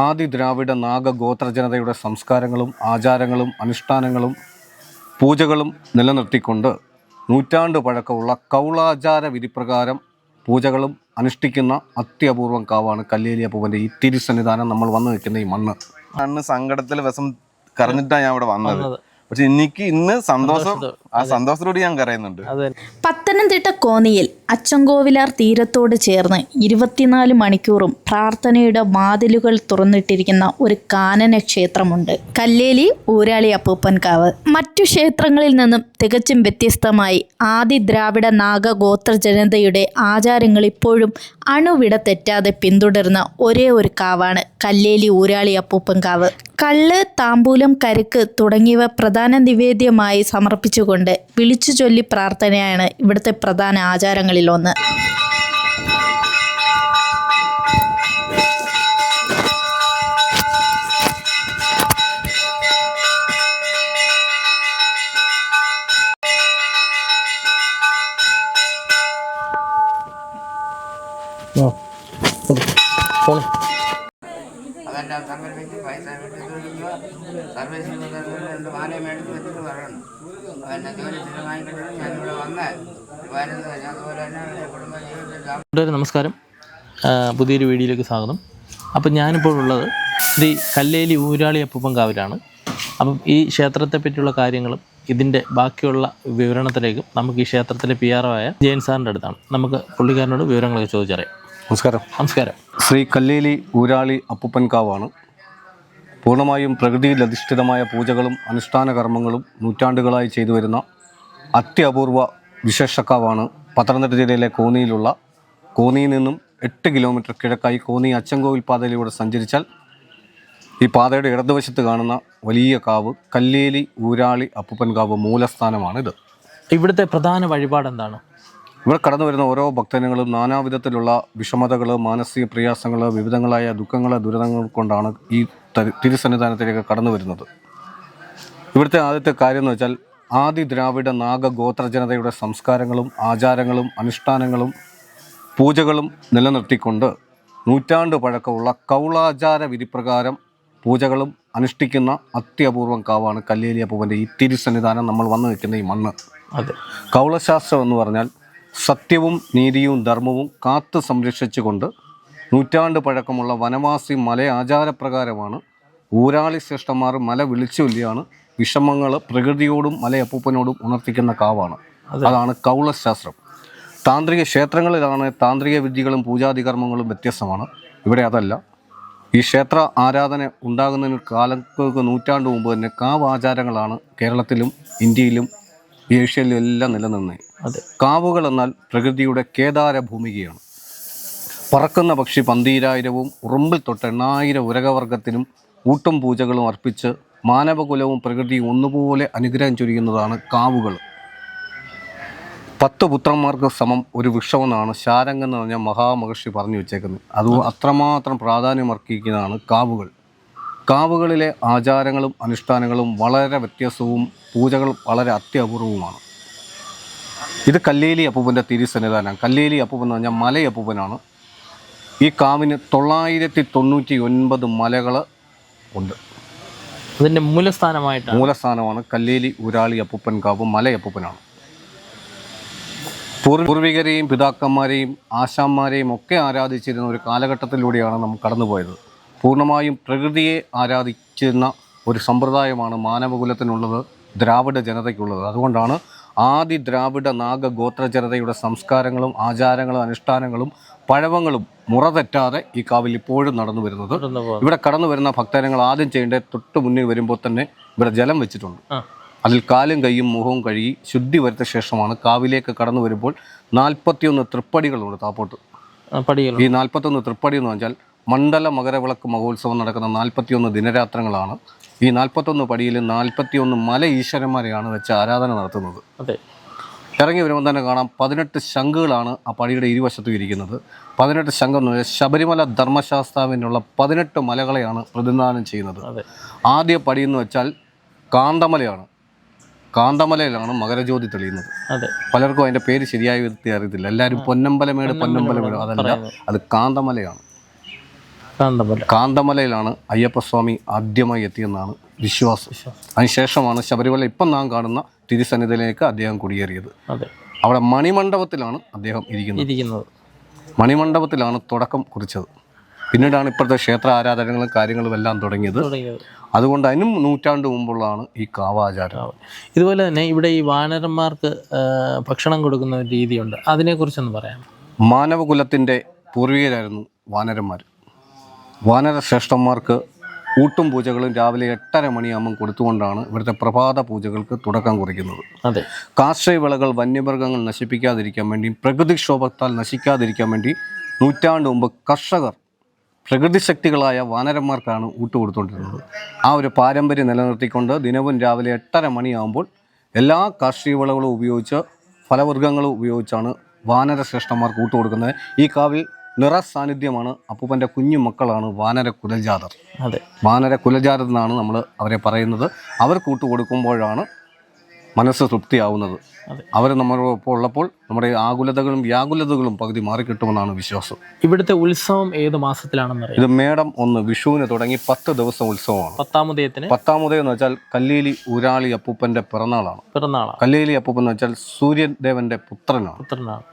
ആദി ദ്രാവിഡ നാഗ ഗോത്ര ജനതയുടെ സംസ്കാരങ്ങളും ആചാരങ്ങളും അനുഷ്ഠാനങ്ങളും പൂജകളും നിലനിർത്തിക്കൊണ്ട് നൂറ്റാണ്ട് പഴക്കമുള്ള കൗളാചാര വിധിപ്രകാരം പൂജകളും അനുഷ്ഠിക്കുന്ന അത്യപൂർവം കാവാണ് കല്ലേലി അപ്പൂപ്പൻ്റെ ഈ തിരുസന്നിധാനം. നമ്മൾ വന്നു നിൽക്കുന്ന ഈ മണ്ണ് സങ്കടത്തിൽ വിഷം കറഞ്ഞിട്ടാണ് ഞാൻ ഇവിടെ വന്നത്. പക്ഷെ എനിക്ക് ഇന്ന് സന്തോഷത്തോടെ ഞാൻ കരയുന്നുണ്ട്. പത്തനംതിട്ട കോന്നിയിൽ അച്ചൻകോവിലാർ തീരത്തോട് ചേർന്ന് 24 മണിക്കൂറും പ്രാർത്ഥനയുടെ വാതിലുകൾ തുറന്നിട്ടിരിക്കുന്ന ഒരു കാനന ക്ഷേത്രമുണ്ട്, കല്ലേലി ഊരാളി അപ്പൂപ്പൻകാവ്. മറ്റു ക്ഷേത്രങ്ങളിൽ നിന്നും തികച്ചും വ്യത്യസ്തമായി ആദി ദ്രാവിഡ നാഗ ഗോത്ര ജനതയുടെ ആചാരങ്ങൾ ഇപ്പോഴും അണുവിട തെറ്റാതെ പിന്തുടരുന്ന ഒരേ ഒരു കാവാണ് കല്ലേലി ഊരാളി അപ്പൂപ്പൻകാവ്. കള്ള്, താമ്പൂലം, കരുക്ക് തുടങ്ങിയവ പ്രധാന നിവേദ്യമായി സമർപ്പിച്ചുകൊണ്ട് വിളിച്ചു ചൊല്ലി പ്രാർത്ഥനയാണ് ഇവിടുത്തെ പ്രധാന ആചാരങ്ങളിലൊന്ന്. അതെല്ലാം സംഘടിപ്പിച്ച് പൈസ സർവീസ് മാലയും മേടിച്ച് വെച്ചിട്ട് പറയണം. പിന്നെ ജോലി സ്ഥിരമായിക്കൊണ്ടും ഞാനിവിടെ വന്നാൽ വരുന്നത് അതുപോലെ തന്നെ കുടുംബ ജീവിതത്തിൽ. നമസ്കാരം, പുതിയൊരു വീഡിയോയിലേക്ക് സ്വാഗതം. അപ്പം ഞാനിപ്പോൾ ഉള്ളത് ശ്രീ കല്ലേലി ഊരാളി അപ്പൂപ്പൻകാവിലാണ്. അപ്പം ഈ ക്ഷേത്രത്തെ പറ്റിയുള്ള കാര്യങ്ങളും ഇതിൻ്റെ ബാക്കിയുള്ള വിവരണത്തിലേക്കും നമുക്ക് ഈ ക്ഷേത്രത്തിലെ PR ആയ ജയൻ സാറിൻ്റെ അടുത്താണ്. നമുക്ക് പുള്ളിക്കാരനോട് വിവരങ്ങളൊക്കെ ചോദിച്ചറിയാം. നമസ്കാരം. ശ്രീ കല്ലേലി ഊരാളി അപ്പൂപ്പൻകാവാണ്. പൂർണ്ണമായും പ്രകൃതിയിൽ അധിഷ്ഠിതമായ പൂജകളും അനുഷ്ഠാന കർമ്മങ്ങളും നൂറ്റാണ്ടുകളായി ചെയ്തു വരുന്ന അത്യപൂർവ വിശേഷക്കാവാണ്. പത്തനംതിട്ട ജില്ലയിലെ കോന്നിയിൽ നിന്നും 8 കിലോമീറ്റർ കിഴക്കായി കോന്നി അച്ചൻകോവിൽ പാതയിലൂടെ സഞ്ചരിച്ചാൽ ഈ പാതയുടെ ഇടതുവശത്ത് കാണുന്ന വലിയ കാവ് കല്ലേലി ഊരാളി അപ്പൂപ്പൻകാവ് മൂലസ്ഥാനമാണിത്. ഇവിടുത്തെ പ്രധാന വഴിപാട് എന്താണ്? ഇവിടെ കടന്നു വരുന്ന ഓരോ ഭക്തജനങ്ങളും നാനാവിധത്തിലുള്ള വിഷമതകൾ, മാനസിക പ്രയാസങ്ങൾ, വിവിധങ്ങളായ ദുഃഖങ്ങൾ, ദുരിതങ്ങൾ കൊണ്ടാണ് ഈ തിരുസന്നിധാനത്തിലേക്ക് കടന്നു വരുന്നത്. ഇവിടുത്തെ ആദ്യത്തെ കാര്യം എന്ന് വെച്ചാൽ ആദി ദ്രാവിഡ നാഗ ഗോത്ര ജനതയുടെ സംസ്കാരങ്ങളും ആചാരങ്ങളും അനുഷ്ഠാനങ്ങളും പൂജകളും നിലനിർത്തിക്കൊണ്ട് നൂറ്റാണ്ട് പഴക്കമുള്ള കൗളാചാര വിധിപ്രകാരം പൂജകളും അനുഷ്ഠിക്കുന്ന അത്യപൂർവം കാവാണ് കല്ലേലി അപ്പൂപ്പൻ്റെ ഈ തിരുസന്നിധാനം. നമ്മൾ വന്നു നിൽക്കുന്ന ഈ മണ്ണ്. കൗളശാസ്ത്രം എന്ന് പറഞ്ഞാൽ സത്യവും നീതിയും ധർമ്മവും കാത്തു സംരക്ഷിച്ചുകൊണ്ട് നൂറ്റാണ്ട് പഴക്കമുള്ള വനവാസി മല ആചാരപ്രകാരമാണ് ഊരാളി ശ്രേഷ്ഠന്മാർ മല വിളിച്ചു ചൊല്ലിയാണ് വിഷമങ്ങൾ പ്രകൃതിയോടും മലയപ്പൂപ്പനോടും ഉണർത്തിക്കുന്ന കാവാണ്. അതാണ് കൗളശാസ്ത്രം. താന്ത്രിക ക്ഷേത്രങ്ങളിലാണ് താന്ത്രിക വിദ്യകളും പൂജാതി കർമ്മങ്ങളും വ്യത്യസ്തമാണ്. ഇവിടെ അതല്ല. ഈ ക്ഷേത്ര ആരാധന ഉണ്ടാകുന്നതിന് കാലങ്ങൾക്ക് നൂറ്റാണ്ട് മുമ്പ് തന്നെ കാവ് ആചാരങ്ങളാണ് കേരളത്തിലും ഇന്ത്യയിലും ഏഷ്യയിലും എല്ലാം നിലനിന്നത്. കാവുകൾ എന്നാൽ പ്രകൃതിയുടെ കേദാര ഭൂമികയാണ്. പറക്കുന്ന പക്ഷി 12000 ഉറുമ്പിൽ തൊട്ട് 8000 ഉരകവർഗത്തിനും ഊട്ടും പൂജകളും അർപ്പിച്ച് മാനവകുലവും പ്രകൃതിയും ഒന്നുപോലെ അനുഗ്രഹം ചൊരിയുന്നതാണ് കാവുകൾ. 10 പുത്രന്മാർക്ക് സമം ഒരു വൃക്ഷമെന്നാണ് ശാരംഗൻ എന്ന് പറഞ്ഞാൽ മഹാമഹർഷി പറഞ്ഞു വെച്ചേക്കുന്നത്. അത് അത്രമാത്രം പ്രാധാന്യമർഹിക്കുന്നതാണ് കാവുകൾ. കാവുകളിലെ ആചാരങ്ങളും അനുഷ്ഠാനങ്ങളും വളരെ വ്യത്യസ്തവും പൂജകൾ വളരെ അത്യപൂർവവുമാണ്. ഇത് കല്ലേലി അപ്പൂപ്പൻ്റെ തിരുസന്നിധാനം. കല്ലേലി അപ്പൂപ്പൻ എന്ന് പറഞ്ഞാൽ മലയപ്പൂപ്പനാണ്. ഈ കാവിന് 999 മലകൾ ഉണ്ട്. അതിൻ്റെ മൂലസ്ഥാനമാണ് കല്ലേലി ഊരാളി അപ്പൂപ്പൻകാവ് മലയപ്പൂപ്പനാണ്. പൂർവികരെയും പിതാക്കന്മാരെയും ആശാന്മാരെയും ഒക്കെ ആരാധിച്ചിരുന്ന ഒരു കാലഘട്ടത്തിലൂടെയാണ് നമ്മൾ കടന്നുപോയത്. പൂർണ്ണമായും പ്രകൃതിയെ ആരാധിച്ചിരുന്ന ഒരു സമ്പ്രദായമാണ് മാനവകുലത്തിനുള്ളത്, ദ്രാവിഡ ജനതയ്ക്കുള്ളത്. അതുകൊണ്ടാണ് ആദി ദ്രാവിഡ നാഗ ഗോത്ര ജനതയുടെ സംസ്കാരങ്ങളും ആചാരങ്ങളും അനുഷ്ഠാനങ്ങളും പഴവങ്ങളും മുറ തെറ്റാതെ ഈ കാവിൽ ഇപ്പോഴും നടന്നു വരുന്നത്. ഇവിടെ കടന്നു വരുന്ന ഭക്തജനങ്ങൾ ആദ്യം ചെയ്യേണ്ടത് തൊട്ട് മുന്നിൽ വരുമ്പോൾ തന്നെ ഇവിടെ ജലം വെച്ചിട്ടുണ്ട്. അതിൽ കാലും കൈയും മുഖവും കഴുകി ശുദ്ധി വരുത്ത ശേഷമാണ് കാവിലേക്ക് കടന്നു വരുമ്പോൾ 41 തൃപ്പടികളുണ്ട് താപ്പോട്ട്. ഈ 41 തൃപ്പടി എന്ന് വെച്ചാൽ മണ്ഡല മകരവിളക്ക് മഹോത്സവം നടക്കുന്ന 41 ദിനരാത്രങ്ങളാണ്. ഈ 41 പടിയിൽ 41 മല ഈശ്വരന്മാരെയാണ് വെച്ച് ആരാധന നടത്തുന്നത്. ഇറങ്ങി വരുമ്പോൾ തന്നെ കാണാം 18 ശംഖുകളാണ് ആ പടിയുടെ ഇരുവശത്തും ഇരിക്കുന്നത്. 18 ശംഖം എന്ന് പറഞ്ഞാൽ ശബരിമല ധർമ്മശാസ്താവിനുള്ള 18 മലകളെയാണ് പ്രതിനിധാനം ചെയ്യുന്നത്. ആദ്യ പടി എന്ന് വെച്ചാൽ കാന്തമലയാണ്. കാന്തമലയിലാണ് മകരജ്യോതി തെളിയുന്നത്. പലർക്കും അതിൻ്റെ പേര് ശരിയായ വിധത്തിൽ അറിയത്തില്ല. എല്ലാവരും പൊന്നമ്പലമേട് അതല്ല, അത് കാന്തമലയാണ്. കാന്തമലയിലാണ് അയ്യപ്പസ്വാമി ആദ്യമായി എത്തിയെന്നാണ് വിശ്വാസം. അതിനുശേഷമാണ് ശബരിമല ഇപ്പം നാം കാണുന്ന തിരുസന്നിധിയിലേക്ക് അദ്ദേഹം കുടിയേറിയത്. അവിടെ മണിമണ്ഡപത്തിലാണ് അദ്ദേഹം ഇരിക്കുന്നത്. മണിമണ്ഡപത്തിലാണ് തുടക്കം കുറിച്ചത്. പിന്നീടാണ് ഇപ്പോഴത്തെ ക്ഷേത്ര ആരാധനകളും കാര്യങ്ങളും എല്ലാം തുടങ്ങിയത്. അതുകൊണ്ട് അതിനും നൂറ്റാണ്ട് മുമ്പുള്ളതാണ് ഈ കാവാചാരം. ഇതുപോലെ തന്നെ ഇവിടെ ഈ വാനരന്മാർക്ക് ഭക്ഷണം കൊടുക്കുന്ന ഒരു രീതിയുണ്ട്, അതിനെക്കുറിച്ചൊന്ന് പറയാം. മാനവകുലത്തിൻ്റെ പൂർവികരായിരുന്നു വാനരന്മാർ. വാനര ശ്രേഷ്ഠന്മാർക്ക് ഊട്ടും പൂജകളും രാവിലെ 8:30 മണിയാകുമ്പം കൊടുത്തുകൊണ്ടാണ് ഇവിടുത്തെ പ്രഭാത പൂജകൾക്ക് തുടക്കം കുറിക്കുന്നത്. അതെ, കാർഷിക വിളകൾ വന്യമൃഗങ്ങൾ നശിപ്പിക്കാതിരിക്കാൻ വേണ്ടി, പ്രകൃതിക്ഷോഭത്താൽ നശിക്കാതിരിക്കാൻ വേണ്ടി നൂറ്റാണ്ട് മുമ്പ് കർഷകർ പ്രകൃതി ശക്തികളായ വാനരന്മാർക്കാണ് ഊട്ട് കൊടുത്തുകൊണ്ടിരുന്നത്. ആ ഒരു പാരമ്പര്യം നിലനിർത്തിക്കൊണ്ട് ദിനവും രാവിലെ 8:30 മണിയാകുമ്പോൾ എല്ലാ കാർഷിക വിളകളും ഉപയോഗിച്ച് ഫലവർഗ്ഗങ്ങളും ഉപയോഗിച്ചാണ് വാനര ശ്രേഷ്ഠന്മാർക്ക് ഊട്ട് കൊടുക്കുന്നത്. ഈ കാവിൽ നിറസാന്നിധ്യമാണ് അപ്പൂപ്പൻ്റെ കുഞ്ഞു മക്കളാണ് വാനര കുലജാതർ. അതെ, വാനര കുലജാതർ എന്നാണ് നമ്മൾ അവരെ പറയുന്നത്. അവർക്ക് ഊട്ട് കൊടുക്കുമ്പോഴാണ് മനസ്സ് തൃപ്തിയാവുന്നത്. അവർ നമ്മളോടൊപ്പം ഉള്ളപ്പോൾ നമ്മുടെ ആകുലതകളും വ്യാകുലതകളും പകുതി മാറിക്കിട്ടുമെന്നാണ് വിശ്വാസം. ഇവിടുത്തെ ഉത്സവം ഏത് മാസത്തിലാണെന്നറിയാം? ഇത് മേടം 1 വിഷുവിന് തുടങ്ങി 10 ദിവസം ഉത്സവമാണ്. 10-ാം ഉദയത്തിന്. 10-ാം ഉദയം എന്ന് വെച്ചാൽ കല്ലേലി ഊരാളി അപ്പൂപ്പൻ്റെ പിറന്നാളാണ്. കല്ലേലി അപ്പൂപ്പൻ എന്ന് വെച്ചാൽ സൂര്യൻ ദേവന്റെ പുത്രനാണ്.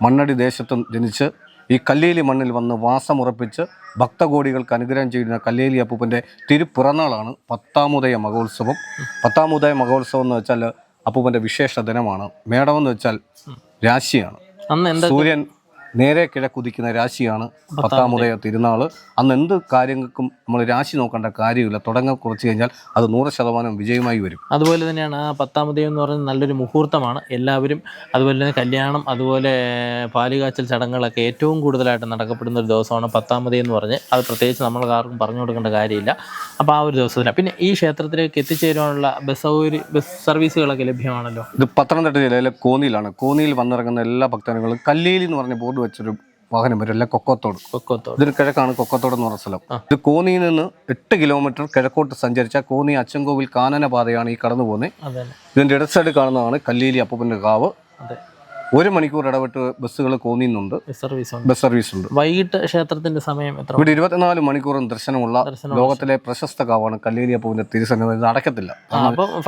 മണ്ണടി ദേശത്ത് ജനിച്ച് ഈ കല്ലേലി മണ്ണിൽ വന്ന് വാസമുറപ്പിച്ച് ഭക്തകോടികൾക്ക് അനുഗ്രഹം ചെയ്യുന്ന കല്ലേലി അപ്പൂപ്പൻ്റെ തിരുപ്പിറന്നാളാണ് 10-ാം ഉദയ മഹോത്സവം. 10-ാം ഉദയ മഹോത്സവം എന്ന് വെച്ചാൽ അപ്പൂപ്പൻ്റെ വിശേഷ ദിനമാണ്. മേടമെന്ന് വെച്ചാൽ രാശിയാണ്. സൂര്യൻ നേരെ കിഴക്കുദിക്കുന്ന രാശിയാണ് 10-ാം ഉദയ തിരുനാൾ. അന്ന് എന്ത് കാര്യങ്ങൾക്കും നമ്മൾ രാശി നോക്കേണ്ട കാര്യമില്ല. തുടങ്ങാൻ കുറച്ച് കഴിഞ്ഞാൽ അത് 100% വിജയമായി വരും. അതുപോലെ തന്നെയാണ് ആ 10-ാം ഉദയം എന്ന് പറയുന്നത് നല്ലൊരു മുഹൂർത്തമാണ്. എല്ലാവരും അതുപോലെ തന്നെ കല്യാണം, അതുപോലെ പാലുകാച്ചൽ ചടങ്ങുകളൊക്കെ ഏറ്റവും കൂടുതലായിട്ട് നടക്കപ്പെടുന്ന ഒരു ദിവസമാണ് 10-ാം ഉദയം എന്ന് പറഞ്ഞ്. അത് പ്രത്യേകിച്ച് നമ്മൾ ആർക്കും പറഞ്ഞു കൊടുക്കേണ്ട കാര്യമില്ല. അപ്പോൾ ആ ഒരു ദിവസത്തിന് പിന്നെ ഈ ക്ഷേത്രത്തിലേക്ക് എത്തിച്ചേരാനുള്ള ബസ് സർവീസുകളൊക്കെ ലഭ്യമാണല്ലോ. ഇത് പത്തനംതിട്ട ജില്ലയിലെ കോന്നിയിലാണ്. കോന്നിയിൽ വന്നിറങ്ങുന്ന എല്ലാ ഭക്തജനങ്ങളും കല്ലേലി എന്ന് പറഞ്ഞ ബോർഡ് വെച്ചൊരു വാഹനം വരും, അല്ല കൊക്കത്തോട്. ഇതിന് കിഴക്കാണ് കൊക്കത്തോട് എന്ന് പറഞ്ഞ സ്ഥലം. ഇത് കോന്നിയിൽ നിന്ന് 8 കിലോമീറ്റർ കിഴക്കോട്ട് സഞ്ചരിച്ച കോന്നി അച്ചൻകോവിൽ കാനന പാതയാണ് ഈ കടന്നു പോകുന്നത്. ഇതിന്റെ ഇടത് സൈഡ് കാണുന്നതാണ് കല്ലേലി അപ്പൂപ്പന്റെ കാവ്. 1 മണിക്കൂർ ഇടവിട്ട് ബസ്സുകൾ കോന്നിന്നുണ്ട്, ബസ് സർവീസ് ഉണ്ട്. വൈകിട്ട് ക്ഷേത്രത്തിന്റെ സമയം എത്ര? ഇവിടെ 24 മണിക്കൂറും ദർശനമുള്ള ലോകത്തിലെ പ്രശസ്ത കാവാണ് കല്ലേലി അപ്പൂപ്പന്റെ തിരുസന്നിധി. ഇത് അടയ്ക്കത്തില്ല.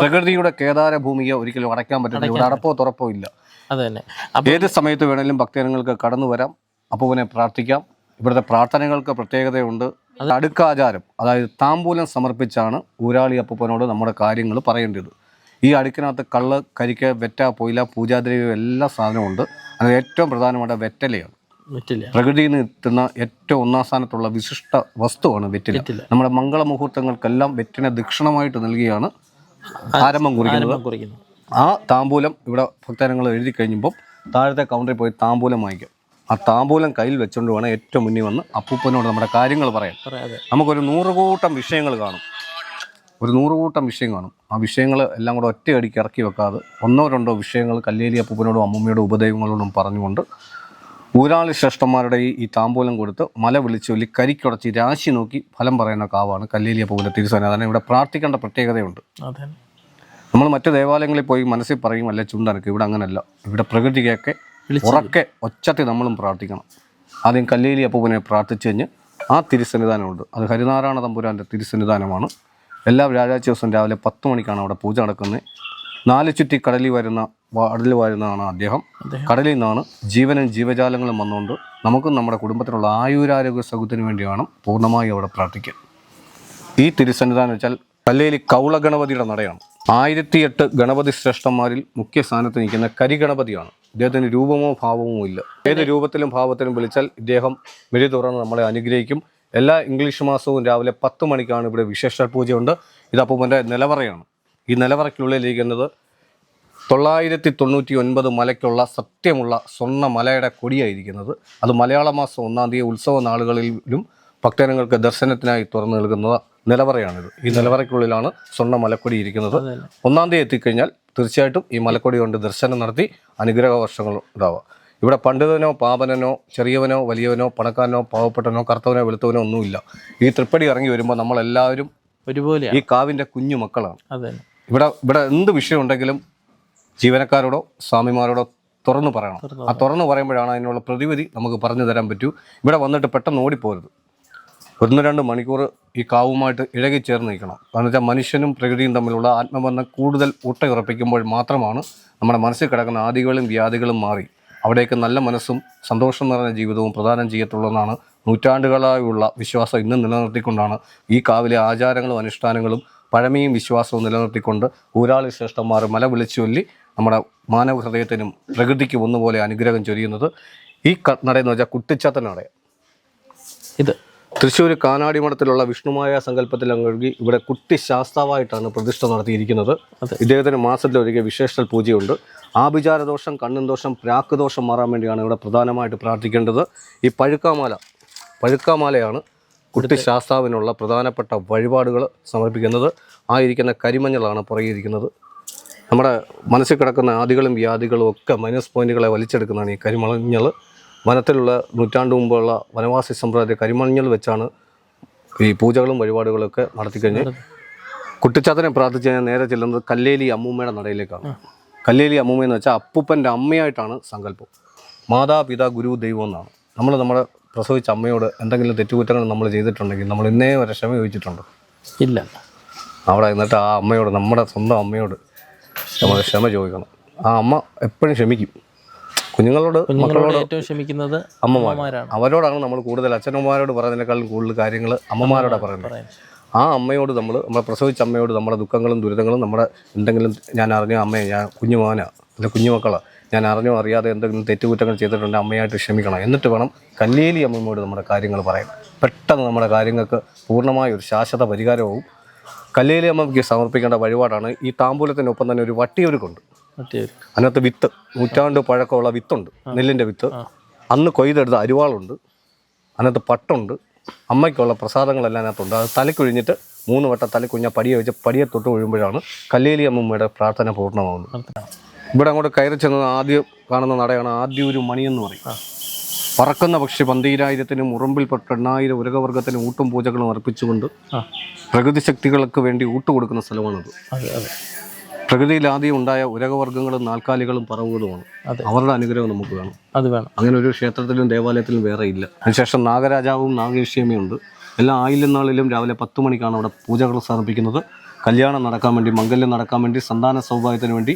പ്രകൃതിയുടെ കേദാര ഭൂമിയെ ഒരിക്കലും അടയ്ക്കാൻ പറ്റില്ല. ഇവിടെ അടപ്പോ തുറപ്പോ ഇല്ല. ഏത് സമയത്ത് വേണമെങ്കിലും ഭക്തജനങ്ങൾക്ക് കടന്നു വരാം, അപ്പൂപ്പനെ പ്രാർത്ഥിക്കാം. ഇവിടുത്തെ പ്രാർത്ഥനകൾക്ക് പ്രത്യേകതയുണ്ട്. അടുക്കാചാരം, അതായത് താമ്പൂലം സമർപ്പിച്ചാണ് ഊരാളി അപ്പൂപ്പനോട് നമ്മുടെ കാര്യങ്ങൾ പറയേണ്ടത്. ഈ അടുക്കിനകത്ത് കള്ള്, കരിക്ക്, വെറ്റ, പൊയില, പൂജാദ്രവ്യം എല്ലാ സാധനവും ഉണ്ട്. അത് ഏറ്റവും പ്രധാനപ്പെട്ട വെറ്റലയാണ്. പ്രകൃതിയിൽ നിന്ന് എത്തുന്ന ഏറ്റവും 1-ാം സ്ഥാനത്തുള്ള വിശിഷ്ട വസ്തുവാണ് വെറ്റില. നമ്മുടെ മംഗളമുഹൂർത്തങ്ങൾക്കെല്ലാം വെറ്റിനെ ദക്ഷിണമായിട്ട് നൽകിയാണ് ആരംഭം കുറിക്കുന്നത്. ആ താമ്പൂലം ഇവിടെ ഭക്തജനങ്ങൾ എഴുതി കഴിഞ്ഞപ്പോൾ താഴത്തെ കൗണ്ടറിൽ പോയി താമ്പൂലം വാങ്ങിക്കും. ആ താമ്പൂലം കയ്യിൽ വെച്ചുകൊണ്ട് വേണം ഏറ്റവും മുന്നിൽ വന്ന് അപ്പൂപ്പനോട് നമ്മുടെ കാര്യങ്ങൾ പറയാൻ. നമുക്കൊരു 100 കൂട്ടം വിഷയങ്ങൾ കാണും. ആ വിഷയങ്ങൾ എല്ലാം കൂടെ ഒറ്റയടിക്ക് ഇറക്കി വെക്കാതെ 1-2 വിഷയങ്ങൾ കല്ലേലി അപ്പൂപ്പനോടും അമ്മൂമ്മയോടും ഉപദൈവങ്ങളോടും പറഞ്ഞുകൊണ്ട് ഊരാളി ശ്രേഷ്ഠന്മാരുടെ ഈ താമ്പൂലം കൊടുത്ത് മല വിളിച്ചു ചൊല്ലി കരിക്കുടച്ച് രാശി നോക്കി ഫലം പറയുന്ന കാവാണ് കല്ലേലി അപ്പൂപ്പൻ്റെ തിരുസന്നിധാനം. ഇവിടെ പ്രാർത്ഥിക്കേണ്ട പ്രത്യേകതയുണ്ട്. നമ്മൾ മറ്റു ദേവാലയങ്ങളിൽ പോയി മനസ്സിൽ പറയും, അല്ലെ ചുണ്ടനക്ക്. ഇവിടെ അങ്ങനല്ല. ഇവിടെ പ്രകൃതിയൊക്കെ ഉറക്കെ ഒച്ചത്തിൽ നമ്മളും പ്രാർത്ഥിക്കണം. ആദ്യം കല്ലേലി അപ്പൂപ്പനെ പ്രാർത്ഥിച്ചു കഴിഞ്ഞ് ആ തിരുസന്നിധാനമുണ്ട്. അത് ഹരിനാരായണ തമ്പുരാൻ്റെ തിരുസന്നിധാനമാണ്. എല്ലാ വ്യാഴാഴ്ച ദിവസം രാവിലെ 10 മണിക്കാണ് അവിടെ പൂജ നടക്കുന്നത്. 4 ചുറ്റി കടലിൽ വരുന്നതാണ് അദ്ദേഹം. കടലിൽ നിന്നാണ് ജീവനും ജീവജാലങ്ങളും വന്നുകൊണ്ട് നമുക്കും നമ്മുടെ കുടുംബത്തിനുള്ള ആയുരാരോഗ്യ സൗഖ്യത്തിന് വേണ്ടിയാണ് പൂർണ്ണമായി അവിടെ പ്രാർത്ഥിക്കുക. ഈ തിരുസന്നിധാനം വെച്ചാൽ കല്ലേലി കൗള ഗണപതിയുടെ നടയാണ്. 1008 ഗണപതി ശ്രേഷ്ഠന്മാരിൽ മുഖ്യ സ്ഥാനത്ത് നിൽക്കുന്ന കരിഗണപതിയാണ്. ഇദ്ദേഹത്തിന് രൂപമോ ഭാവമോ ഇല്ല. ഏത് രൂപത്തിലും ഭാവത്തിലും വിളിച്ചാൽ ഇദ്ദേഹം മിഴി തുറന്ന് നമ്മളെ അനുഗ്രഹിക്കും. എല്ലാ ഇംഗ്ലീഷ് മാസവും രാവിലെ 10 മണിക്കാണ് ഇവിടെ വിശേഷ പൂജയുണ്ട്. ഇത് അപ്പൂപ്പൻ്റെ നിലവറയാണ്. ഈ നിലവറയ്ക്കുള്ളിലിരിക്കുന്നത് 999 മലയ്ക്കുള്ള സത്യമുള്ള സ്വർണ്ണ മലയുടെ കൊടിയായിരിക്കുന്നത്. അത് മലയാള മാസം 1-ാം തീയതി ഉത്സവ നാളുകളിലും ഭക്തജനങ്ങൾക്ക് ദർശനത്തിനായി തുറന്നു നൽകുന്ന നിലവറയാണിത്. ഈ നിലവറയ്ക്കുള്ളിലാണ് സ്വർണ്ണ മലക്കൊടി ഇരിക്കുന്നത്. 1-ാം തീയതി എത്തിക്കഴിഞ്ഞാൽ തീർച്ചയായിട്ടും ഈ മലക്കൊടി കൊണ്ട് ദർശനം നടത്തി അനുഗ്രഹ വർഷങ്ങൾ ഉണ്ടാവുക. ഇവിടെ പണ്ഡിതനോ പാപനനോ ചെറിയവനോ വലിയവനോ പണക്കാരനോ പാവപ്പെട്ടനോ കറുത്തവനോ വെളുത്തവനോ ഒന്നുമില്ല. ഈ തൃപ്പടി ഇറങ്ങി വരുമ്പോൾ നമ്മളെല്ലാവരും ഒരുപോലെ ഈ കാവിൻ്റെ കുഞ്ഞു മക്കളാണ്. ഇവിടെ എന്ത് വിഷയം ഉണ്ടെങ്കിലും ജീവനക്കാരോടോ സ്വാമിമാരോടോ തുറന്നു പറയണം. ആ തുറന്നു പറയുമ്പോഴാണ് അതിനുള്ള പ്രതിവിധി നമുക്ക് പറഞ്ഞു തരാൻ പറ്റൂ. ഇവിടെ വന്നിട്ട് പെട്ടെന്ന് ഓടിപ്പോരുത്. 1-2 മണിക്കൂർ ഈ കാവുമായിട്ട് ഇഴകിച്ചേർന്ന് നിൽക്കണം. കാരണം വെച്ചാൽ മനുഷ്യനും പ്രകൃതിയും തമ്മിലുള്ള ആത്മബന്ധം കൂടുതൽ ഊട്ടയുറപ്പിക്കുമ്പോൾ മാത്രമാണ് നമ്മുടെ മനസ്സിൽ കിടക്കുന്ന ആദികളും വ്യാധികളും മാറി അവിടേക്ക് നല്ല മനസ്സും സന്തോഷം നിറഞ്ഞ ജീവിതവും പ്രദാനം ചെയ്യത്തുള്ളൂ എന്നാണ് നൂറ്റാണ്ടുകളായുള്ള വിശ്വാസം ഇന്നും നിലനിർത്തിക്കൊണ്ടാണ് ഈ കാവിലെ ആചാരങ്ങളും അനുഷ്ഠാനങ്ങളും പഴമയും വിശ്വാസവും നിലനിർത്തിക്കൊണ്ട് ഊരാളി ശ്രേഷ്ഠന്മാർ മല വിളിച്ചു ചൊല്ലി നമ്മുടെ മാനവ ഹൃദയത്തിനും പ്രകൃതിക്കും ഒന്നുപോലെ അനുഗ്രഹം ചൊരിയുന്നത്. ഈ നടയെന്ന് വെച്ചാൽ കുട്ടിച്ചാത്തൻ നട. ഇത് തൃശ്ശൂർ കാനാടി മഠത്തിലുള്ള വിഷ്ണുമായ സങ്കല്പത്തിൽ അങ്ങൊഴുകി ഇവിടെ കുട്ടി ശാസ്താവായിട്ടാണ് പ്രതിഷ്ഠ നടത്തിയിരിക്കുന്നത്. ഇദ്ദേഹത്തിന് മാസത്തിലൊരിക്കൽ വിശേഷ പൂജയുണ്ട്. ആഭിചാരദോഷം, കണ്ണൻ ദോഷം, പ്രാക്ക് ദോഷം മാറാൻ വേണ്ടിയാണ് ഇവിടെ പ്രധാനമായിട്ട് പ്രാർത്ഥിക്കേണ്ടത്. ഈ പഴുക്കാമാലയാണ് കുട്ടി ശാസ്താവിനുള്ള പ്രധാനപ്പെട്ട വഴിപാടുകൾ സമർപ്പിക്കുന്നത്. ആയിരിക്കുന്ന കരിമഞ്ഞളാണ് പുറകിരിക്കുന്നത്. നമ്മുടെ മനസ്സിൽ കിടക്കുന്ന ആദികളും വ്യാധികളും ഒക്കെ മൈനസ് പോയിന്റുകളെ വലിച്ചെടുക്കുന്നതാണ് ഈ കരിമഞ്ഞൾ. വനത്തിലുള്ള നൂറ്റാണ്ട് മുമ്പുള്ള വനവാസി സമ്പ്രദായത്തെ കരിമഞ്ഞൾ വെച്ചാണ് ഈ പൂജകളും വഴിപാടുകളൊക്കെ നടത്തിക്കഴിഞ്ഞ് കുട്ടിച്ചാത്തനെ പ്രാർത്ഥിച്ച് കഴിഞ്ഞാൽ നേരെ ചെല്ലുന്നത് കല്ലേലി അമ്മൂമ്മയുടെ നടയിലേക്കാണ്. കല്ലേലി അമ്മൂമ്മയെന്ന് വെച്ചാൽ അപ്പൂപ്പൻ്റെ അമ്മയായിട്ടാണ് സങ്കല്പം. മാതാപിതാ ഗുരു ദൈവം എന്നാണ്. നമ്മുടെ പ്രസവിച്ച അമ്മയോട് എന്തെങ്കിലും തെറ്റുകുറ്റങ്ങൾ നമ്മൾ ചെയ്തിട്ടുണ്ടെങ്കിൽ നമ്മൾ ഇന്നേ വരെ ക്ഷമ ചോദിച്ചിട്ടുണ്ട്? ഇല്ല. അവിടെ എന്നിട്ട് ആ അമ്മയോട്, നമ്മുടെ സ്വന്തം അമ്മയോട് നമ്മൾ ക്ഷമ ചോദിക്കണം. ആ അമ്മ എപ്പോഴും ക്ഷമിക്കും. കുഞ്ഞുങ്ങളോട്, മക്കളോട് ഏറ്റവും ക്ഷമിക്കുന്നത് അമ്മമാരാണ്. അവരോടാണ് നമ്മൾ കൂടുതൽ, അച്ഛനമ്മമാരോട് പറയുന്നതിനേക്കാളും കൂടുതൽ കാര്യങ്ങൾ അമ്മമാരോടാണ് പറയുന്നത്. ആ അമ്മയോട് നമ്മളെ പ്രസവിച്ച അമ്മയോട് നമ്മുടെ ദുഃഖങ്ങളും ദുരിതങ്ങളും, നമ്മുടെ എന്തെങ്കിലും ഞാൻ അറിഞ്ഞോ അമ്മയെ, ഞാൻ കുഞ്ഞുമോനാ എൻ്റെ കുഞ്ഞുമക്കളാണ്, ഞാൻ അറിഞ്ഞോ അറിയാതെ എന്തെങ്കിലും തെറ്റുകുറ്റങ്ങൾ ചെയ്തിട്ടുണ്ടെങ്കിൽ അമ്മയായിട്ട് ക്ഷമിക്കണം. എന്നിട്ട് വേണം കല്ലേലി അമ്മയോട് നമ്മുടെ കാര്യങ്ങൾ പറയാൻ. പെട്ടെന്ന് നമ്മുടെ കാര്യങ്ങൾക്ക് പൂർണ്ണമായ ഒരു ശാശ്വത പരിഹാരവും. കല്ലേലി അമ്മയ്ക്ക് സമർപ്പിക്കേണ്ട വഴിപാടാണ് ഈ താമ്പൂലത്തിനൊപ്പം തന്നെ ഒരു വട്ടിയൊരുക്കുണ്ട്. അതിനകത്ത് വിത്ത്, നൂറ്റാണ്ട് പഴക്കമുള്ള വിത്തുണ്ട്, നെല്ലിൻ്റെ വിത്ത്. അന്ന് കൊയ്തെടുത്ത അരിവാളുണ്ട്, അതിനകത്ത് പട്ടുണ്ട്, അമ്മയ്ക്കുള്ള പ്രസാദങ്ങളെല്ലാം അതിനകത്തുണ്ട്. അത് തലക്കൊഴിഞ്ഞിട്ട് 3 വട്ടം തലക്കുഞ്ഞ പടിയെ വെച്ച് പടിയെ തൊട്ട് ഒഴിയുമ്പോഴാണ് കല്ലേലി അമ്മൂമ്മയുടെ പ്രാർത്ഥന പൂർണ്ണമാകുന്നത്. ഇവിടെ അങ്ങോട്ട് കയറി ചെന്നത് ആദ്യം കാണുന്ന നടയാണ് ആദ്യൊരു മണിയെന്ന് പറയും. പറക്കുന്ന പക്ഷി 12,000-നും ഉറുമ്പിൽപ്പെട്ട 8,000 ഉരകവർഗത്തിനും ഊട്ടും പൂജകളും അർപ്പിച്ചുകൊണ്ട് പ്രകൃതി ശക്തികൾക്ക് വേണ്ടി ഊട്ടുകൊടുക്കുന്ന സ്ഥലമാണത്. പ്രകൃതിയിൽ ആദ്യം ഉണ്ടായ ഉരകവർഗ്ഗങ്ങളും നാൽക്കാലികളും പറവുകളുമാണ്. അവരുടെ അനുഗ്രഹം നമുക്ക് വേണം. അങ്ങനെ ഒരു ക്ഷേത്രത്തിലും ദേവാലയത്തിലും വേറെ ഇല്ല. അതിനുശേഷം നാഗരാജാവും നാഗേഷ്യമയും ഉണ്ട്. എല്ലാ ആയില്യം നാളിലും രാവിലെ 10 മണിക്കാണ് അവിടെ പൂജകൾ സമർപ്പിക്കുന്നത്. കല്യാണം നടക്കാൻ വേണ്ടി, മംഗല്യം നടക്കാൻ വേണ്ടി, സന്താന സൗഭാഗ്യത്തിന് വേണ്ടി,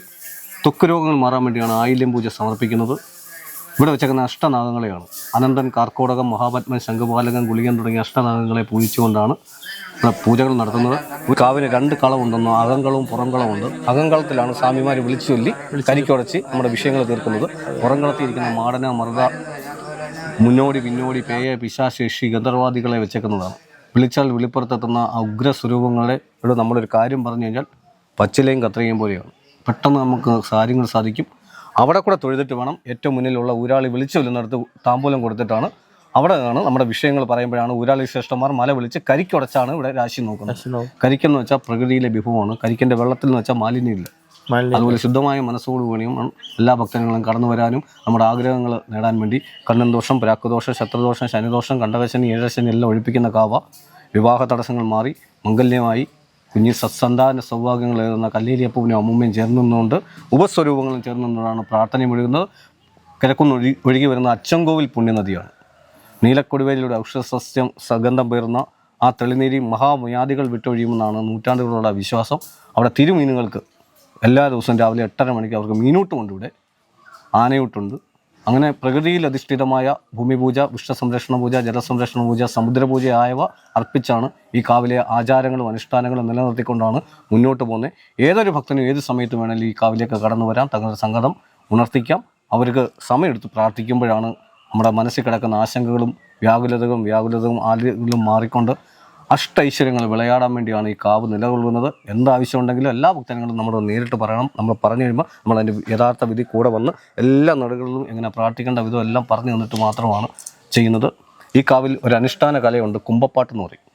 ത്വക്ക് രോഗങ്ങൾ മാറാൻ വേണ്ടിയാണ് ആയില്യം പൂജ സമർപ്പിക്കുന്നത്. ഇവിടെ വെച്ചേക്കുന്ന അഷ്ടനാഗങ്ങളെയാണ്. അനന്തൻ, കാർക്കോടകം, മഹാപത്മൻ, ശംഖുപാലകൻ, ഗുളികൻ തുടങ്ങിയ അഷ്ടനാഗങ്ങളെ പൂജിച്ചുകൊണ്ടാണ് പൂജകൾ നടത്തുന്നത്. കാവിന് 2 കളമുണ്ടെന്നോ, അകങ്കളവും പുറംകളമുണ്ട്. അകങ്കളത്തിലാണ് സ്വാമിമാർ വിളിച്ചു ചൊല്ലി കരിക്കുടച്ച് നമ്മുടെ വിഷയങ്ങൾ തീർക്കുന്നത്. പുറംകളത്തിൽ ഇരിക്കുന്ന മാടന, മറുക, മുന്നോടി, പിന്നോടി, പേയ, പിശാശേഷി, ഗന്ധർവാദികളെ വെച്ചേക്കുന്നതാണ്. വിളിച്ചാൽ വെളിപ്പുറത്തെത്തുന്ന ആ ഉഗ്രസ്വരൂപങ്ങളെ ഇവിടെ നമ്മളൊരു കാര്യം പറഞ്ഞു കഴിഞ്ഞാൽ പച്ചിലയും കത്രികയും പോലെയാണ്. പെട്ടെന്ന് നമുക്ക് കാര്യങ്ങൾ സാധിക്കും. അവിടെ കൂടെ തൊഴുതിട്ട് വേണം ഏറ്റവും മുന്നിലുള്ള ഊരാളി വിളിച്ചു ചൊല്ലുന്നിടത്ത് താമ്പൂലം കൊടുത്തിട്ടാണ് അവിടെ ആണ് നമ്മുടെ വിഷയങ്ങൾ പറയുമ്പോഴാണ് ഊരാളി ശ്രേഷ്ഠന്മാർ മല വിളിച്ച് കരിക്കുടച്ചാണ് ഇവിടെ രാശി നോക്കുന്നത്. കരിക്കെന്ന് വെച്ചാൽ പ്രകൃതിയിലെ വിഭവമാണ്. കരിക്കിൻ്റെ വെള്ളത്തിൽ എന്ന് വെച്ചാൽ മാലിന്യമില്ല. അതുപോലെ ശുദ്ധമായ മനസ്സോട് വേണിയും എല്ലാ ഭക്തജനങ്ങളും കടന്നു വരാനും നമ്മുടെ ആഗ്രഹങ്ങൾ നേടാൻ വേണ്ടി കണ്ണൻ ദോഷം, പ്രാക്കുദോഷം, ശത്രുദോഷം, ശനിദോഷം, കണ്ടകശനി, ഏഴശനി എല്ലാം ഒഴിപ്പിക്കുന്ന കാവ. വിവാഹ തടസ്സങ്ങൾ മാറി മംഗല്യമായി കുഞ്ഞി സത്സന്താന സൗഭാഗ്യങ്ങൾ എഴുതുന്ന കല്ലേലി അപ്പൂവിനും അമ്മൂമ്മയും ചേർന്നുകൊണ്ട് ഉപസ്വരൂപങ്ങളും ചേർന്നുകൊണ്ടാണ് പ്രാർത്ഥനയും ഒഴുകുന്നത്. കിഴക്കുന്ന് ഒഴുകി വരുന്ന അച്ചൻകോവിൽ പുണ്യനദിയാണ്. നീലക്കൊടിവേലിയുടെ ഔഷധസസ്യം സുഗന്ധം പേർന്ന ആ തെളിനീരി മഹാവ്യാധികൾ വിട്ടൊഴിയുമെന്നാണ് നൂറ്റാണ്ടുകളുള്ള വിശ്വാസം. അവിടെ തിരുമീനുകൾക്ക് എല്ലാ ദിവസവും രാവിലെ 8:30 മണിക്ക് അവർക്ക് മീനൂട്ടുമുണ്ട്. ഇവിടെ ആനയൂട്ടുണ്ട്. അങ്ങനെ പ്രകൃതിയിൽ അധിഷ്ഠിതമായ ഭൂമിപൂജ, വൃക്ഷസംരക്ഷണ പൂജ, ജലസംരക്ഷണ പൂജ, സമുദ്രപൂജ ആയവ അർപ്പിച്ചാണ് ഈ കാവിലെ ആചാരങ്ങളും അനുഷ്ഠാനങ്ങളും നിലനിർത്തിക്കൊണ്ടാണ് മുന്നോട്ട് പോകുന്നത്. ഏതൊരു ഭക്തനും ഏത് സമയത്ത് വേണമെങ്കിലും ഈ കാവിലേക്ക് കടന്നു വരാം. തങ്ങളുടെ സങ്കടം ഉണർത്തിക്കാം. അവർക്ക് സമയമെടുത്ത് പ്രാർത്ഥിക്കുമ്പോഴാണ് നമ്മുടെ മനസ്സിൽ കിടക്കുന്ന ആശങ്കകളും വ്യാകുലതകളും ആലുകളും മാറിക്കൊണ്ട് അഷ്ടൈശ്വര്യങ്ങൾ വിളയാടാൻ വേണ്ടിയാണ് ഈ കാവ് നിലകൊള്ളുന്നത്. എന്താവശ്യമുണ്ടെങ്കിലും എല്ലാ ഭക്തജനങ്ങളും നമ്മൾ നേരിട്ട് പറയണം. നമ്മൾ പറഞ്ഞു കഴിയുമ്പോൾ നമ്മൾ അതിൻ്റെ യഥാർത്ഥ വിധി കൂടെ വന്ന് എല്ലാ നടകളിലും എങ്ങനെ പ്രാർത്ഥിക്കേണ്ട വിധം എല്ലാം പറഞ്ഞു തന്നിട്ട് മാത്രമാണ് ചെയ്യുന്നത്. ഈ കാവിൽ ഒരു അനുഷ്ഠാന കലയുണ്ട്, കുമ്പപ്പാട്ടെന്ന് പറയും.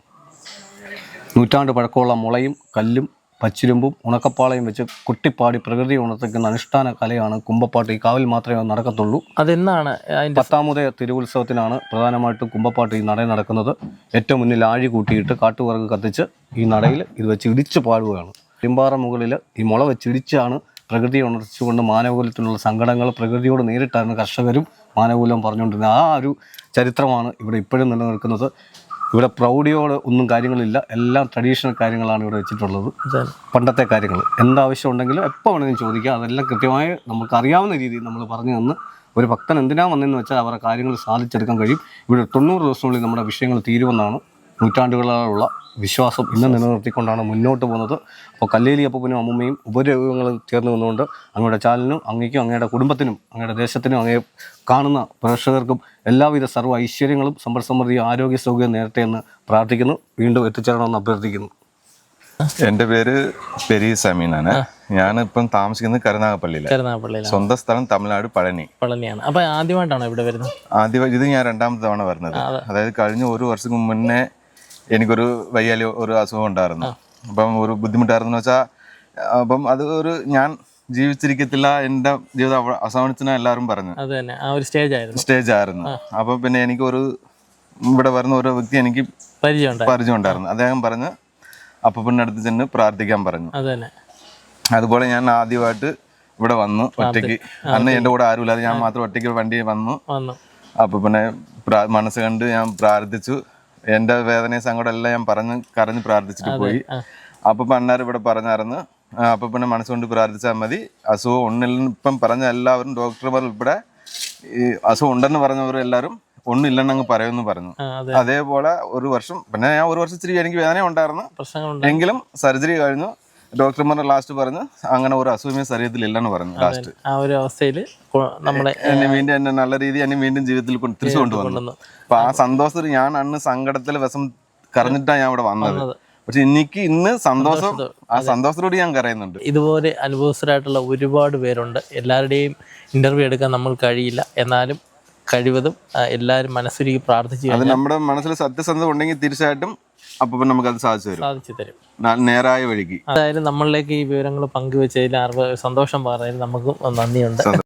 നൂറ്റാണ്ട് പഴക്കമുള്ള മുളയും കല്ലും പച്ചിരുമ്പും ഉണക്കപ്പാളയും വെച്ച് കുട്ടിപ്പാടി പ്രകൃതി ഉണർത്തിക്കുന്ന അനുഷ്ഠാന കലയാണ് കുമ്പപ്പാട്ട്. ഈ കാവിൽ മാത്രമേ നടക്കത്തുള്ളൂ. അതെന്നാണ്? 10ാമത് തിരുവുത്സവത്തിനാണ് പ്രധാനമായിട്ടും കുമ്പപ്പാട്ട് ഈ നടയിൽ നടക്കുന്നത്. ഏറ്റവും മുന്നിൽ ആഴി കൂട്ടിയിട്ട് കാട്ടുവിറക് കത്തിച്ച് ഈ നടയിൽ ഇത് വെച്ച് ഇടിച്ച് പാടുകയാണ്. പെരുമ്പാറ മുകളിൽ ഈ മുള വെച്ച് ഇടിച്ചാണ് പ്രകൃതിയെ ഉണർത്തിച്ചുകൊണ്ട് മാനവകുലത്തിലുള്ള സങ്കടങ്ങൾ പ്രകൃതിയോട് നേരിട്ടാണ് കർഷകരും മാനവകുലവും പറഞ്ഞുകൊണ്ടിരുന്നത്. ആ ഒരു ചരിത്രമാണ് ഇവിടെ ഇപ്പോഴും നിലനിൽക്കുന്നത്. ഇവിടെ പ്രൗഢിയോട് ഒന്നും കാര്യങ്ങളില്ല, എല്ലാം ട്രഡീഷണൽ കാര്യങ്ങളാണ് ഇവിടെ വെച്ചിട്ടുള്ളത്. പണ്ടത്തെ കാര്യങ്ങൾ എന്താവശ്യം ഉണ്ടെങ്കിലും എപ്പോൾ വേണമെങ്കിലും ചോദിക്കുക, അതെല്ലാം കൃത്യമായി നമുക്ക് അറിയാവുന്ന രീതിയിൽ നമ്മൾ പറഞ്ഞു തന്ന് ഒരു ഭക്തൻ എന്തിനാ വന്നതെന്ന് വെച്ചാൽ അവരുടെ കാര്യങ്ങൾ സാധിച്ചെടുക്കാൻ കഴിയും. ഇവിടെ 90 ദിവസത്തിനുള്ളിൽ നമ്മുടെ വിഷയങ്ങൾ തീരുമെന്നാണ് നൂറ്റാണ്ടുകളായുള്ള വിശ്വാസം ഇന്ന് നിലനിർത്തിക്കൊണ്ടാണ് മുന്നോട്ട് പോകുന്നത്. അപ്പോൾ കല്ലേലി അപ്പൂപ്പനും അമ്മൂമ്മയും ഉപരോഗങ്ങളും ചേർന്ന് നിന്നുകൊണ്ട് അങ്ങയുടെ ചാനലിനും അങ്ങേക്കും അങ്ങയുടെ കുടുംബത്തിനും അങ്ങയുടെ ദേശത്തിനും അങ്ങേ കാണുന്ന പ്രേക്ഷകർക്കും എല്ലാവിധ സർവ്വ ഐശ്വര്യങ്ങളും സമ്പൽ സമൃദ്ധിയും ആരോഗ്യ സൗകര്യം നേരത്തെ എന്ന് പ്രാർത്ഥിക്കുന്നു. വീണ്ടും എത്തിച്ചേരണമെന്ന് അഭ്യർത്ഥിക്കുന്നു. എൻ്റെ പേര് പെരീസ് അമീനാണ്. ഞാനിപ്പം താമസിക്കുന്നത് കരുനാഗപ്പള്ളിയിലാണ്. കരുനാഗപ്പള്ളിയിലാണ്. സ്വന്തം സ്ഥലം തമിഴ്നാട് പളനിയാണ്. അപ്പൊ ആദ്യമായിട്ടാണോ ഇവിടെ വരുന്നത്? ആദ്യം ഇത് ഞാൻ 2ാമത്തെ തവണ വരുന്നത്. അതായത് കഴിഞ്ഞ 1 വർഷം മുന്നേ എനിക്കൊരു വയ്യാലി ഒരു അസുഖം ഉണ്ടായിരുന്നു. അപ്പം ഒരു ബുദ്ധിമുട്ടായിരുന്നു വെച്ചാൽ അപ്പം അത് ഞാൻ ജീവിച്ചിരിക്കത്തില്ല, എൻ്റെ ജീവിതം അവസാനിച്ചെന്ന് എല്ലാവരും പറഞ്ഞു. അത് തന്നെ ആ ഒരു സ്റ്റേജ് ആയിരുന്നു. അപ്പം പിന്നെ എനിക്കൊരു ഇവിടെ വരുന്ന ഒരു വ്യക്തി എനിക്ക് പരിചയം ഉണ്ടായിരുന്നു. അദ്ദേഹം പറഞ്ഞ് അപ്പൂപ്പൻ്റെ അടുത്ത് ചെന്ന് പ്രാർത്ഥിക്കാൻ പറഞ്ഞു. അതുപോലെ ഞാൻ ആദ്യമായിട്ട് ഇവിടെ വന്നു ഒറ്റയ്ക്ക്. അന്ന് എൻ്റെ കൂടെ ആരുമില്ലാതെ ഞാൻ മാത്രം ഒറ്റയ്ക്ക് വണ്ടി വന്നു. അപ്പൂപ്പനെ മനസ്സ് കണ്ട് ഞാൻ പ്രാർത്ഥിച്ചു. എൻ്റെ വേദനയും സങ്കടം എല്ലാം ഞാൻ കരഞ്ഞ് പ്രാർത്ഥിച്ചിട്ട് പോയി. അപ്പൂപ്പൻ അന്നേരം ഇവിടെ പറഞ്ഞായിരുന്നു, അപ്പൂപ്പനെ മനസ്സുകൊണ്ട് പ്രാർത്ഥിച്ചാൽ മതി, അസുഖം ഒന്നില്ലെന്ന് ഇപ്പം പറഞ്ഞ എല്ലാവരും ഡോക്ടർമാർ ഉൾപ്പെടെ ഈ അസുഖം ഉണ്ടെന്ന് പറഞ്ഞവരും എല്ലാവരും ഒന്നില്ലെന്നങ്ങ് പറയുമെന്ന് പറഞ്ഞു. അതേപോലെ 1 വർഷം പിന്നെ ഞാൻ 1 വർഷം ഇച്ചിരി എനിക്ക് വേദന ഉണ്ടായിരുന്നു, എങ്കിലും സർജറി കഴിഞ്ഞു. ഡോക്ടർമാർ ലാസ്റ്റ് പറഞ്ഞു അങ്ങനെ ഒരു അസുഖമേ ശരീരത്തിൽ ഇല്ലെന്ന് പറഞ്ഞു. ലാസ്റ്റ് ആ ഒരു അവസ്ഥയിൽ എന്നെ വീണ്ടും എന്നെ നല്ല രീതിയിൽ എന്നെ വീണ്ടും ജീവിതത്തിൽ തിരിച്ചു കൊണ്ടുവന്നു. അപ്പൊ ആ സന്തോഷത്തിൽ ഞാൻ അന്ന് സങ്കടത്തിൽ വിഷം കരഞ്ഞിട്ടാണ് ഞാൻ ഇവിടെ വന്നത്. പക്ഷെ എനിക്ക് ഇന്ന് സന്തോഷം, ആ സന്തോഷത്തോടെ ഞാൻ കരയുന്നുണ്ട്. ഇതുപോലെ അനുഭവസ്ഥരായിട്ടുള്ള ഒരുപാട് പേരുണ്ട്. എല്ലാവരുടെയും ഇന്റർവ്യൂ എടുക്കാൻ നമ്മൾ കഴിയില്ല. എന്നാലും കഴിവതും എല്ലാവരും മനസ്സൊരുക്കി പ്രാർത്ഥിച്ചു. അത് നമ്മുടെ മനസ്സിൽ സത്യസന്ധത ഉണ്ടെങ്കിൽ തീർച്ചയായിട്ടും അപ്പം നമുക്കത് സാധിച്ചു തരും നേരായ വഴിക്ക്. അതായത് നമ്മളിലേക്ക് ഈ വിവരങ്ങൾ പങ്കുവെച്ചതിൽ സന്തോഷം പറഞ്ഞതിൽ നമുക്കും നന്ദിയുണ്ട്.